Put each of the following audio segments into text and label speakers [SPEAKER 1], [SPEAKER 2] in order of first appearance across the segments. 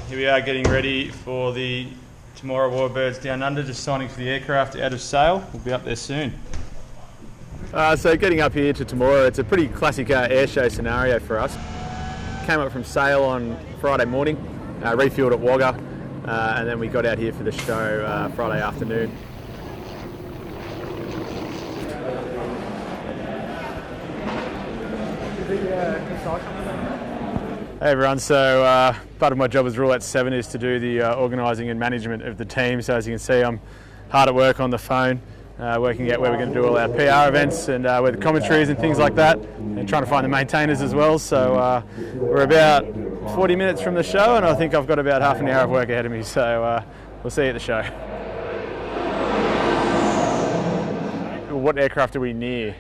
[SPEAKER 1] Here we are getting ready for the Temora Warbirds Downunder, just signing for the aircraft out of sail. We'll be up there soon.
[SPEAKER 2] So getting up here to Temora, it's a pretty classic air show scenario for us. Came up from sail on Friday morning, refueled at Wagga, and then we got out here for the show Friday afternoon. Hey everyone, so part of my job as Roulette 7 is to do the organising and management of the team. So as you can see, I'm hard at work on the phone, working out where we're going to do all our PR events and where the commentaries and things like that, and trying to find the maintainers as well. So we're about 40 minutes from the show, and I think I've got about half an hour of work ahead of me, so we'll see you at the show. What aircraft are we near?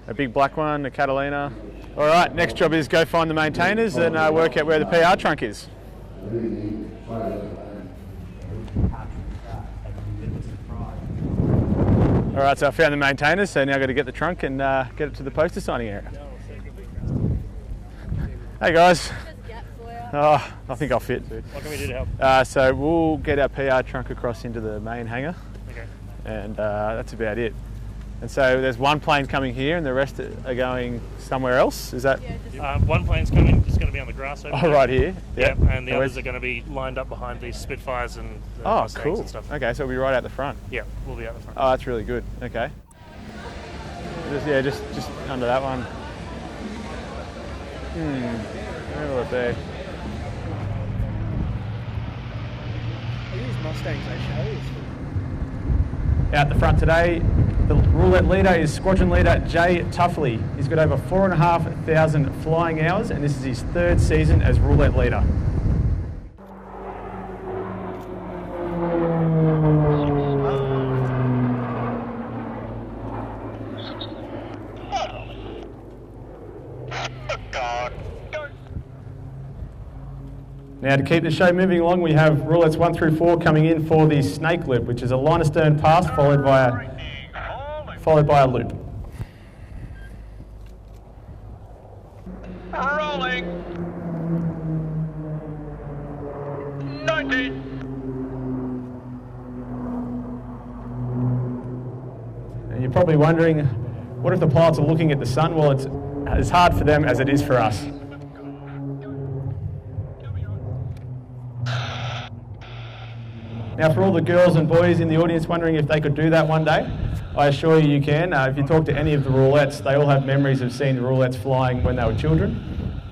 [SPEAKER 2] A big black one, a Catalina. All right, next job is go find the maintainers and work out where the PR trunk is. All right, so I found the maintainers, so now I've got to get the trunk and get it to the poster signing area. Hey guys. Oh, I think I'll fit.
[SPEAKER 3] What can we do to help?
[SPEAKER 2] So we'll get our PR trunk across into the main hangar.
[SPEAKER 3] Okay.
[SPEAKER 2] And that's about it. And so there's one plane coming here and the rest are going somewhere else, is that?
[SPEAKER 3] Yeah, one plane's coming, it's going to be on the grass over there.
[SPEAKER 2] Right here?
[SPEAKER 3] Yep, and the others are going to be lined up behind these Spitfires and the Mustangs
[SPEAKER 2] cool.
[SPEAKER 3] and stuff.
[SPEAKER 2] Okay, so we'll be right out the front.
[SPEAKER 3] Yeah, we'll be out the front.
[SPEAKER 2] Oh, that's really good. Okay. Just under that one. Where will it be?
[SPEAKER 4] Are these Mustangs they show?
[SPEAKER 2] Out the front today, the roulette leader is Squadron Leader Jay Tuffley. He's got over 4,500 flying hours, and this is his third season as roulette leader. Now to keep the show moving along, we have roulettes 1 through 4 coming in for the snake loop, which is a line astern pass followed by a loop.
[SPEAKER 5] Rolling. 90.
[SPEAKER 2] And you're probably wondering, what if the pilots are looking at the sun? Well, it's as hard for them as it is for us. Now, for all the girls and boys in the audience wondering if they could do that one day, I assure you can. If you talk to any of the roulettes, they all have memories of seeing the roulettes flying when they were children.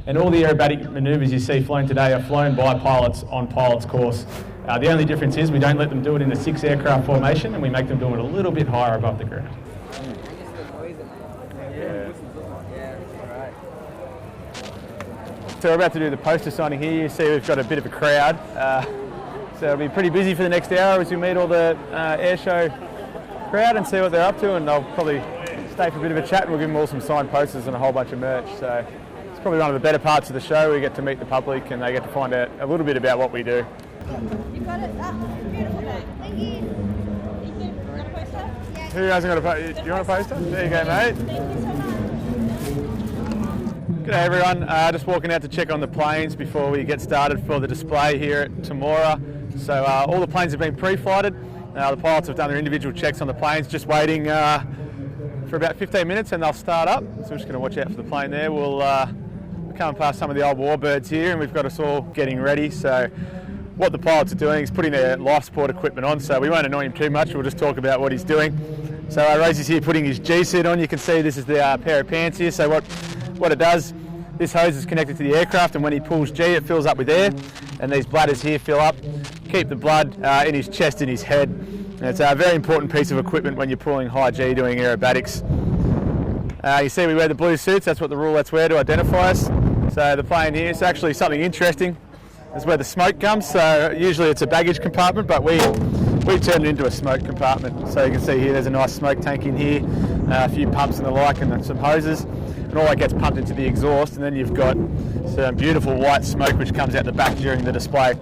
[SPEAKER 2] And all the aerobatic manoeuvres you see flown today are flown by pilots on pilot's course. The only difference is we don't let them do it in a 6 aircraft formation, and we make them do it a little bit higher above the ground. So we're about to do the poster signing here. You see we've got a bit of a crowd. So it'll be pretty busy for the next hour as we meet all the air show crowd and see what they're up to, and they'll probably stay for a bit of a chat, and we'll give them all some signed posters and a whole bunch of merch. So it's probably one of the better parts of the show. We get to meet the public and they get to find out a little bit about what we do.
[SPEAKER 6] You've got it. Beautiful bag. Thank you. Got a poster? Yeah.
[SPEAKER 2] Who hasn't got a poster? Do you want a poster? There you go, mate.
[SPEAKER 6] Thank you so much.
[SPEAKER 2] G'day everyone. Just walking out to check on the planes before we get started for the display here at Temora. So all the planes have been pre-flighted. The pilots have done their individual checks on the planes, just waiting for about 15 minutes and they'll start up. So we're just going to watch out for the plane there. We'll come past some of the old Warbirds here, and we've got us all getting ready. So what the pilots are doing is putting their life support equipment on, so we won't annoy him too much. We'll just talk about what he's doing. So Rosie's here putting his G-suit on. You can see this is the pair of pants here. So what it does, this hose is connected to the aircraft, and when he pulls G, it fills up with air, and these bladders here fill up, keep the blood in his chest and his head. And it's a very important piece of equipment when you're pulling high G doing aerobatics. You see we wear the blue suits. That's what the roulettes wear to identify us. So the plane here is actually something interesting. That's where the smoke comes. So usually it's a baggage compartment, but we turned it into a smoke compartment. So you can see here there's a nice smoke tank in here, a few pumps and the like, and then some hoses. And all that gets pumped into the exhaust, and then you've got some beautiful white smoke which comes out the back during the display.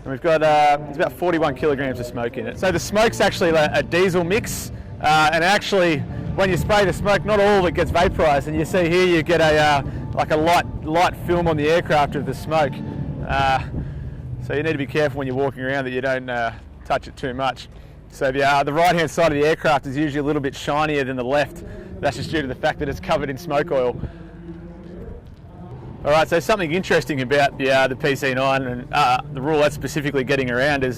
[SPEAKER 2] And we've got it's about 41 kilograms of smoke in it. So the smoke's actually a diesel mix, and actually when you spray the smoke, not all of it gets vaporised. And you see here you get a like a light film on the aircraft of the smoke. So you need to be careful when you're walking around that you don't touch it too much. So the right-hand side of the aircraft is usually a little bit shinier than the left. That's just due to the fact that it's covered in smoke oil. All right, so something interesting about the PC-9 and the Roulette specifically getting around is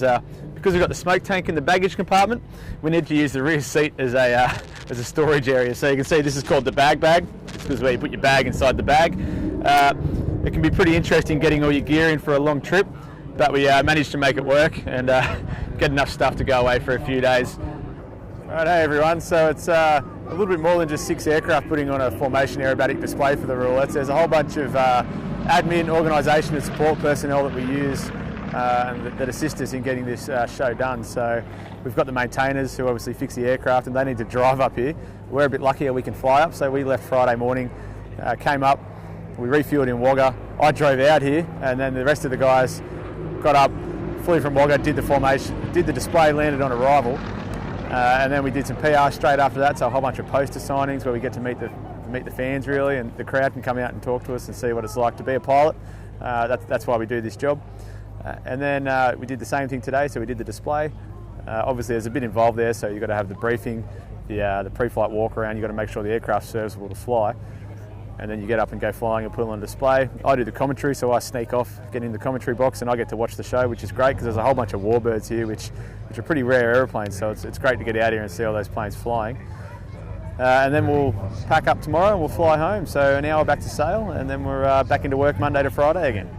[SPEAKER 2] because we've got the smoke tank in the baggage compartment, we need to use the rear seat as a storage area. So you can see this is called the bag. It's because where you put your bag inside the bag. It can be pretty interesting getting all your gear in for a long trip, but we managed to make it work and get enough stuff to go away for a few days. All right, hey everyone. So it's a little bit more than just 6 aircraft putting on a formation aerobatic display for the Roulettes. There's a whole bunch of admin, organisation and support personnel that we use and that assist us in getting this show done. So we've got the maintainers who obviously fix the aircraft and they need to drive up here. We're a bit luckier we can fly up, so we left Friday morning, came up, we refueled in Wagga. I drove out here and then the rest of the guys got up, flew from Wagga, did the formation, did the display, landed on arrival. And then we did some PR straight after that, so a whole bunch of poster signings where we get to meet the fans really, and the crowd can come out and talk to us and see what it's like to be a pilot. That's why we do this job. And then we did the same thing today, so we did the display. Obviously there's a bit involved there, so you've got to have the briefing, the pre-flight walk around, you've got to make sure the aircraft's serviceable to fly. And then you get up and go flying and put it on display. I do the commentary, so I sneak off, get in the commentary box, and I get to watch the show, which is great because there's a whole bunch of Warbirds here, which are pretty rare aeroplanes, so it's great to get out here and see all those planes flying. And then we'll pack up tomorrow and we'll fly home. So an hour back to sail, and then we're back into work Monday to Friday again.